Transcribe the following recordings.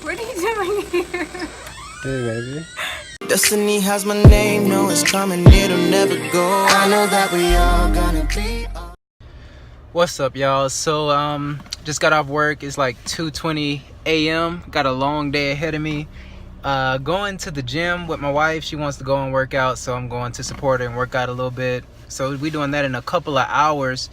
What are you doing here? Hey, baby. Destiny has my name, no, it's coming, it'll never go. I know that we all gonna be. What's up, y'all? So, just got off work. It's like 2:20 a.m. Got a long day ahead of me. Going to the gym with my wife. She wants to go and work out, so I'm going to support her and work out a little bit. So we're doing that in a couple of hours.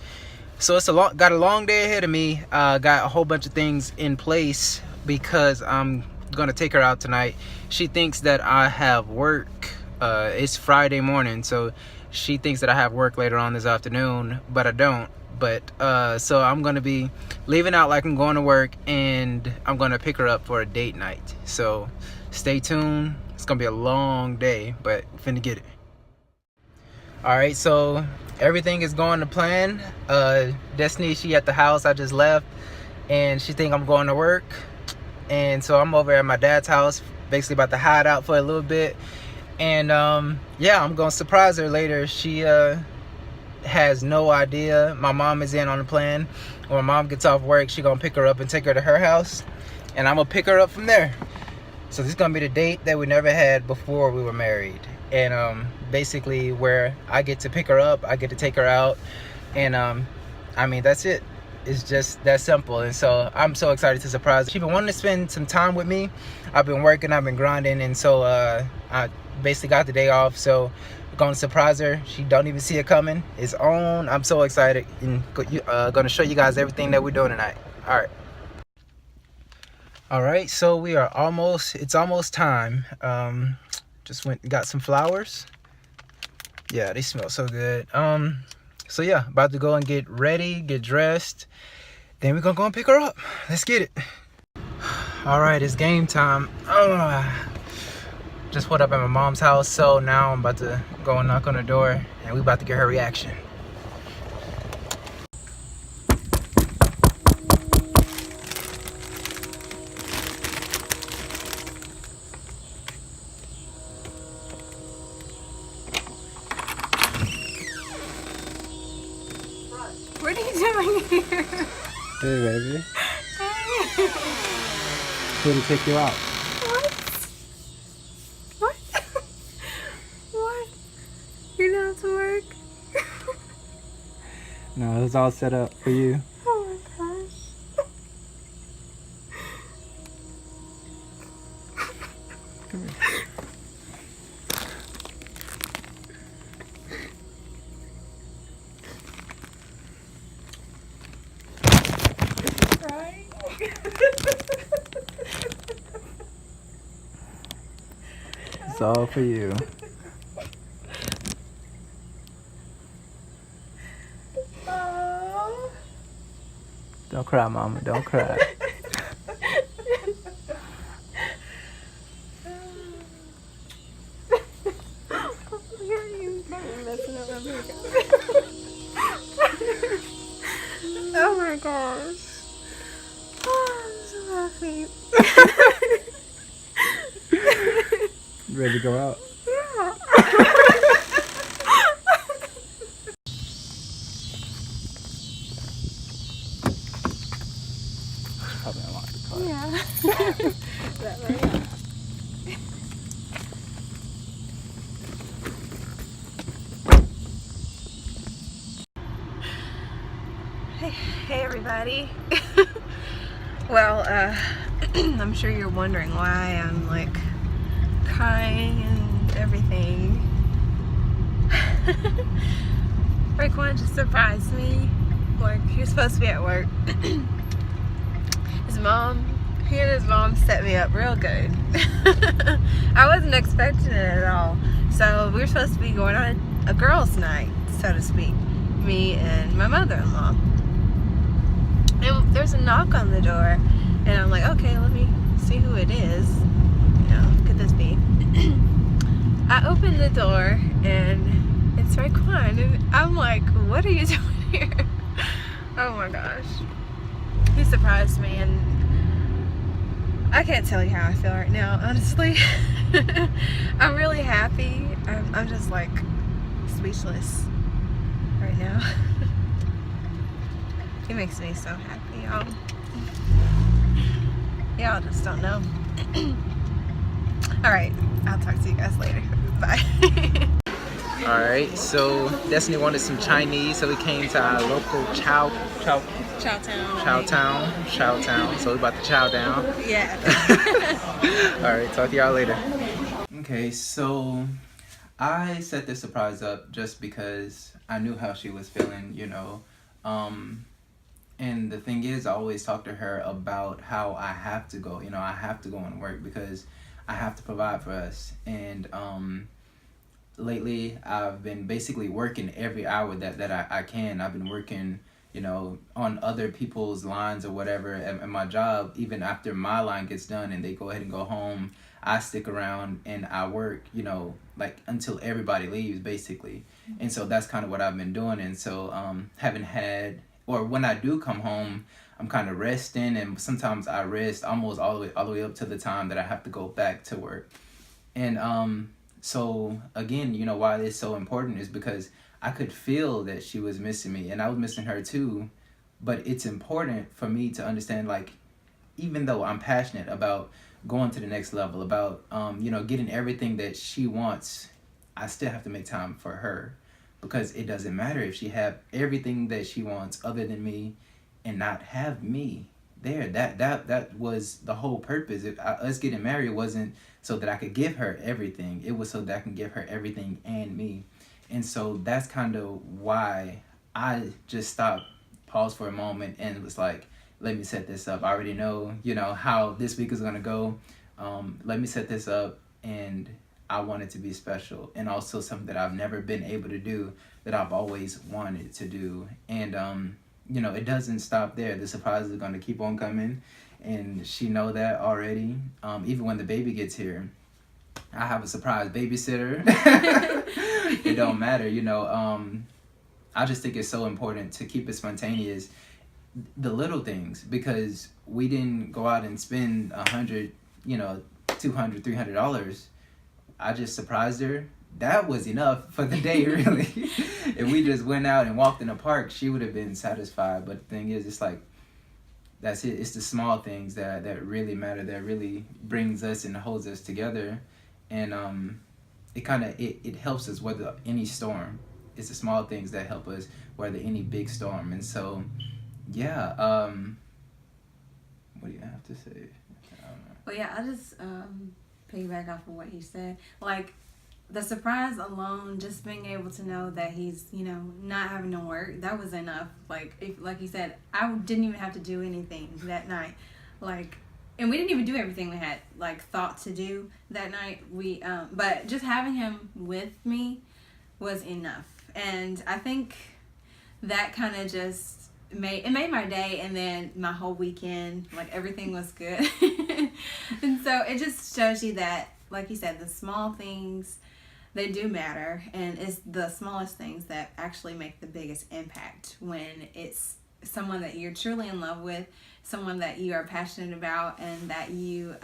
So it's got a long day ahead of me. Got a whole bunch of things in place because I'm gonna take her out tonight. She thinks that I have work. It's Friday morning, so she thinks that I have work later on this afternoon, but I don't. But so I'm gonna be leaving out like I'm going to work, and I'm gonna pick her up for a date night. So stay tuned. It's gonna be a long day, but finna get it. All right, so everything is going to plan. Destiny, she at the house. I just left, and she think I'm going to work, and so I'm over at my dad's house, basically about to hide out for a little bit. And yeah, I'm gonna surprise her later. She has no idea. My mom is in on the plan. When my mom gets off work, she gonna pick her up and take her to her house, and I'm gonna pick her up from there. So this is gonna be the date that we never had before we were married, and basically where I get to pick her up, I get to take her out, and I mean, that's it. It's just that simple. And so I'm so excited to surprise her. She's been wanting to spend some time with me. I've been working, I've been grinding, and so I basically got the day off, so I'm gonna surprise her. She don't even see it coming. It's on. I'm so excited, and gonna show you guys everything that we're doing tonight. All right, so it's almost time. Just went and got some flowers. Yeah, they smell so good. So yeah, about to go and get ready, get dressed. Then we're gonna go and pick her up. Let's get it. All right, it's game time. Just put up at my mom's house, so now I'm about to go and knock on the door, and we about to get her reaction. What are you doing here? Hey, baby. Hey. Couldn't take you out. What? What? What? You're not to work? No, it was all set up for you. Oh my gosh. Come here. Right? It's all for you. Oh. Don't cry, mama. Don't cry. Oh my gosh. Oh, I'm so happy. Ready to go out? Yeah. Probably unlock the car. Yeah. That way. Hey everybody. Well, I'm sure you're wondering why I'm like crying and everything. Raekwon just surprised me. Like, he was supposed to be at work. He and his mom set me up real good. I wasn't expecting it at all. So we were supposed to be going on a girls' night, so to speak. Me and my mother-in-law. And there's a knock on the door, and I'm like, okay, let me see who it is. You know, could this be? I open the door, and it's Raekwon, and I'm like, what are you doing here? Oh my gosh. He surprised me, and I can't tell you how I feel right now, honestly. I'm really happy. I'm just like speechless right now. He makes me so happy, y'all. Y'all just don't know. All right, I'll talk to you guys later. Bye. All right, so Destiny wanted some Chinese, so we came to our local Chow Town. So we about to chow down. Yeah. All right, talk to y'all later. Okay, so I set this surprise up just because I knew how she was feeling, you know. And the thing is, I always talk to her about how I have to go. You know, I have to go and work because I have to provide for us. And lately, I've been basically working every hour that I can. I've been working, you know, on other people's lines or whatever at my job. Even after my line gets done and they go ahead and go home, I stick around and I work, you know, like until everybody leaves, basically. And so that's kind of what I've been doing. And so haven't had, or when I do come home, I'm kind of resting, and sometimes I rest almost all the way up to the time that I have to go back to work. And so again, you know, why it's so important is because I could feel that she was missing me, and I was missing her too. But it's important for me to understand, like, even though I'm passionate about going to the next level, about you know, getting everything that she wants, I still have to make time for her, because it doesn't matter if she have everything that she wants other than me and not have me there. That was the whole purpose. Us getting married wasn't so that I could give her everything. It was so that I can give her everything and me. And so that's kind of why I just stopped, paused for a moment, and was like, let me set this up. I already know, you know, how this week is going to go. Let me set this up, and I want it to be special, and also something that I've never been able to do, that I've always wanted to do. And you know, it doesn't stop there. The surprises are going to keep on coming, and she know that already. Even when the baby gets here, I have a surprise babysitter. It don't matter, you know. I just think it's so important to keep it spontaneous, the little things, because we didn't go out and spend $100, you know, $200, $300. I just surprised her. That was enough for the day, really. If we just went out and walked in the park, she would have been satisfied. But the thing is, it's like, that's it. It's the small things that really matter, that really brings us and holds us together. And it kind of, it helps us weather any storm. It's the small things that help us weather any big storm. And so, yeah, what do you have to say? I don't know. Well, yeah, I just piggyback off of what he said. Like, the surprise alone, just being able to know that he's, you know, not having to work, that was enough. Like, like he said, I didn't even have to do anything that night. Like, and we didn't even do everything we had, like, thought to do that night. But just having him with me was enough. And I think that kind of just made my day, and then my whole weekend, like, everything was good. And so it just shows you that, like you said, the small things, they do matter, and it's the smallest things that actually make the biggest impact when it's someone that you're truly in love with, someone that you are passionate about, and that you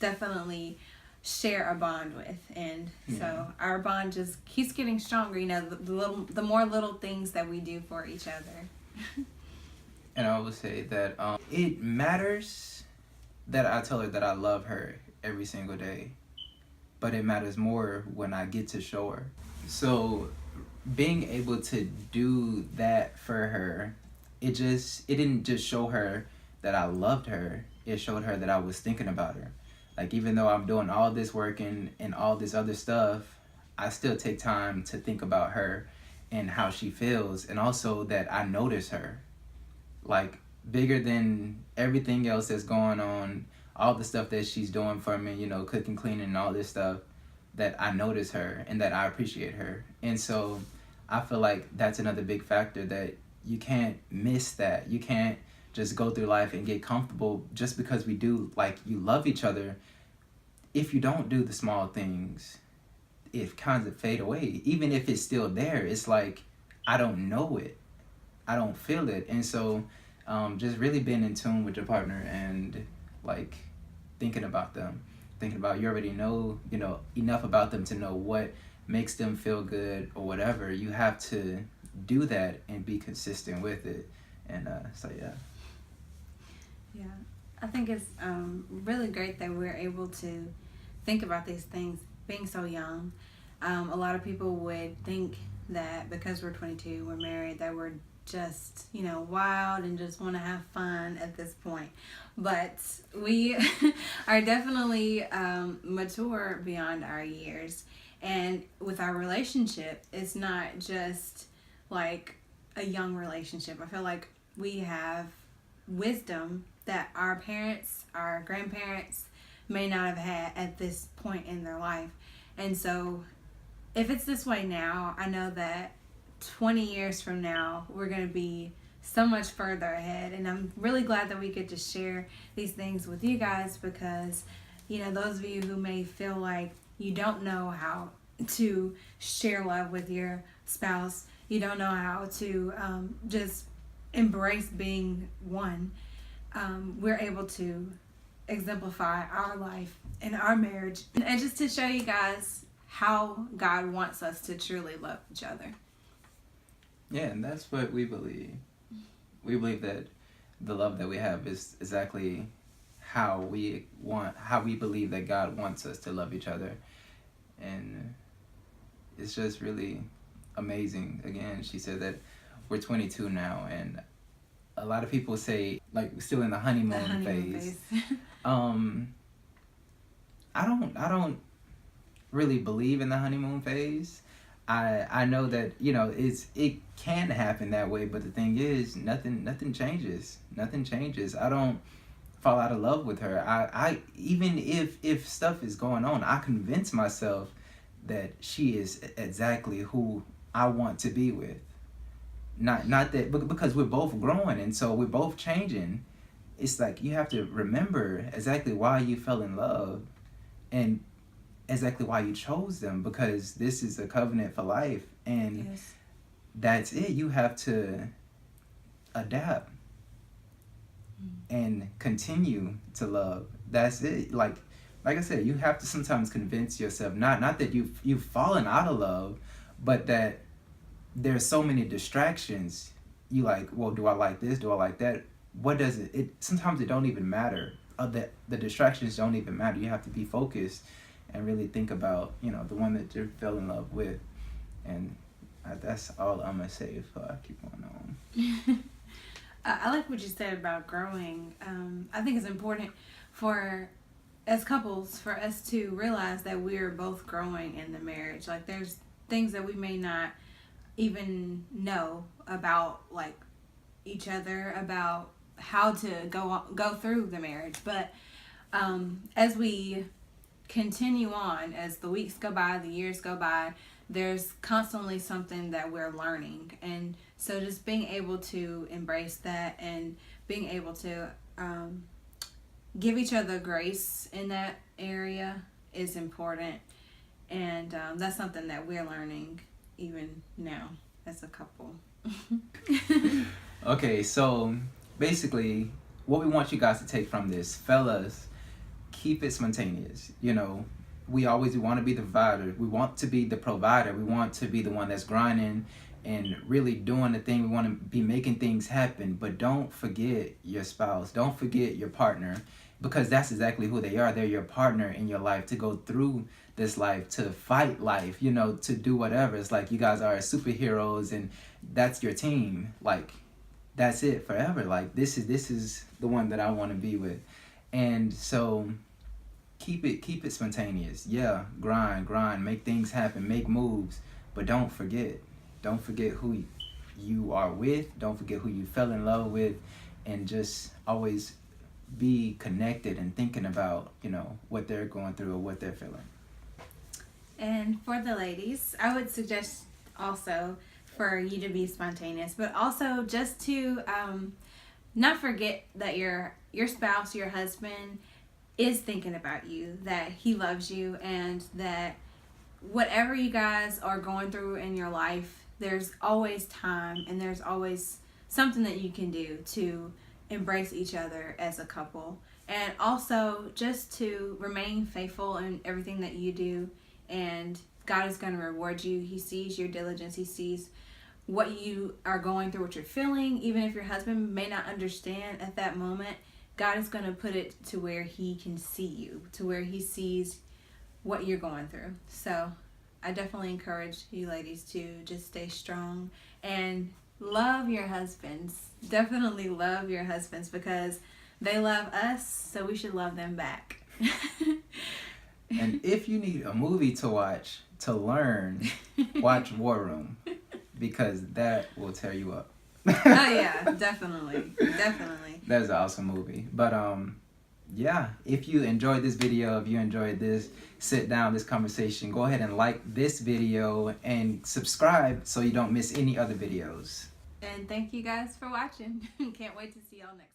definitely share a bond with. And so our bond just keeps getting stronger, you know, the more little things that we do for each other. And I will say that it matters that I tell her that I love her every single day, but it matters more when I get to show her. So being able to do that for her, it didn't just show her that I loved her, it showed her that I was thinking about her. Like, even though I'm doing all this work and all this other stuff, I still take time to think about her and how she feels, and also that I notice her. Like, bigger than everything else that's going on, all the stuff that she's doing for me, you know, cooking, cleaning, and all this stuff, that I notice her and that I appreciate her. And so I feel like that's another big factor, that you can't miss that. You can't just go through life and get comfortable just because we do, like, you love each other. If you don't do the small things, it kind of fade away. Even if it's still there, it's like, I don't know it. I don't feel it. And so just really being in tune with your partner, and, like, thinking about them. Thinking about, you already know, you know, enough about them to know what makes them feel good or whatever. You have to do that and be consistent with it. And so, yeah. Yeah. I think it's really great that we're able to think about these things being so young. A lot of people would think that because we're 22, we're married, that we're just, wild and just want to have fun at this point. But we are definitely mature beyond our years. And with our relationship, it's not just like a young relationship. I feel like we have wisdom that our parents, our grandparents may not have had at this point in their life. And so if it's this way now, I know that 20 years from now, we're going to be so much further ahead. And I'm really glad that we get to share these things with you guys because, those of you who may feel like you don't know how to share love with your spouse, you don't know how to just embrace being one, we're able to exemplify our life and our marriage. And just to show you guys how God wants us to truly love each other. Yeah, and that's what we believe. We believe that the love that we have is exactly how we believe that God wants us to love each other. And it's just really amazing. Again, she said that we're 22 now, and a lot of people say like we're still in the honeymoon phase. I don't really believe in the honeymoon phase. I know that it can happen that way, but the thing is nothing changes. Nothing changes. I don't fall out of love with her. I even if stuff is going on, I convince myself that she is exactly who I want to be with. Not that because we're both growing and so we're both changing. It's like you have to remember exactly why you fell in love and exactly why you chose them, because this is a covenant for life, and Yes. That's it. You have to adapt and continue to love. That's it. Like I said, you have to sometimes convince yourself not that you've fallen out of love, but that there's so many distractions. You like, well, do I like this? Do I like that? What does it sometimes it don't even matter. The distractions don't even matter. You have to be focused and really think about, the one that you fell in love with. And that's all I'm going to say before I keep going on. I like what you said about growing. I think it's important as couples, for us to realize that we're both growing in the marriage. Like there's things that we may not even know about like each other, about how to go through the marriage. But as we continue on, as the weeks go by, the years go by, there's constantly something that we're learning. And so just being able to embrace that and being able to give each other grace in that area is important. And that's something that we're learning even now as a couple. Okay, so basically what we want you guys to take from this, fellas, keep it spontaneous. We want to be the provider. We want to be the provider. We want to be the one that's grinding and really doing the thing. We want to be making things happen. But don't forget your spouse. Don't forget your partner, because that's exactly who they are. They're your partner in your life to go through this life, to fight life, to do whatever. It's like you guys are superheroes and that's your team. Like that's it forever. Like this is the one that I want to be with. And so keep it spontaneous. Yeah, grind, make things happen, make moves, but don't forget who you are with. Don't forget who you fell in love with, and just always be connected and thinking about, what they're going through or what they're feeling. And for the ladies, I would suggest also for you to be spontaneous, but also just to not forget that your spouse, your husband, is thinking about you, that he loves you, and that whatever you guys are going through in your life, there's always time and there's always something that you can do to embrace each other as a couple. And also just to remain faithful in everything that you do, and God is going to reward you. He sees your diligence. He sees what you are going through, what you're feeling. Even if your husband may not understand at that moment, God is going to put it to where he can see you, to where he sees what you're going through. So I definitely encourage you ladies to just stay strong and love your husbands. Definitely love your husbands, because they love us, so we should love them back. And if you need a movie to watch to learn, watch War Room, because that will tear you up. Oh yeah, definitely. That's an awesome movie. But yeah, if you enjoyed this video, if you enjoyed this sit down, this conversation, go ahead and like this video and subscribe so you don't miss any other videos. And thank you guys for watching. Can't wait to see y'all next time.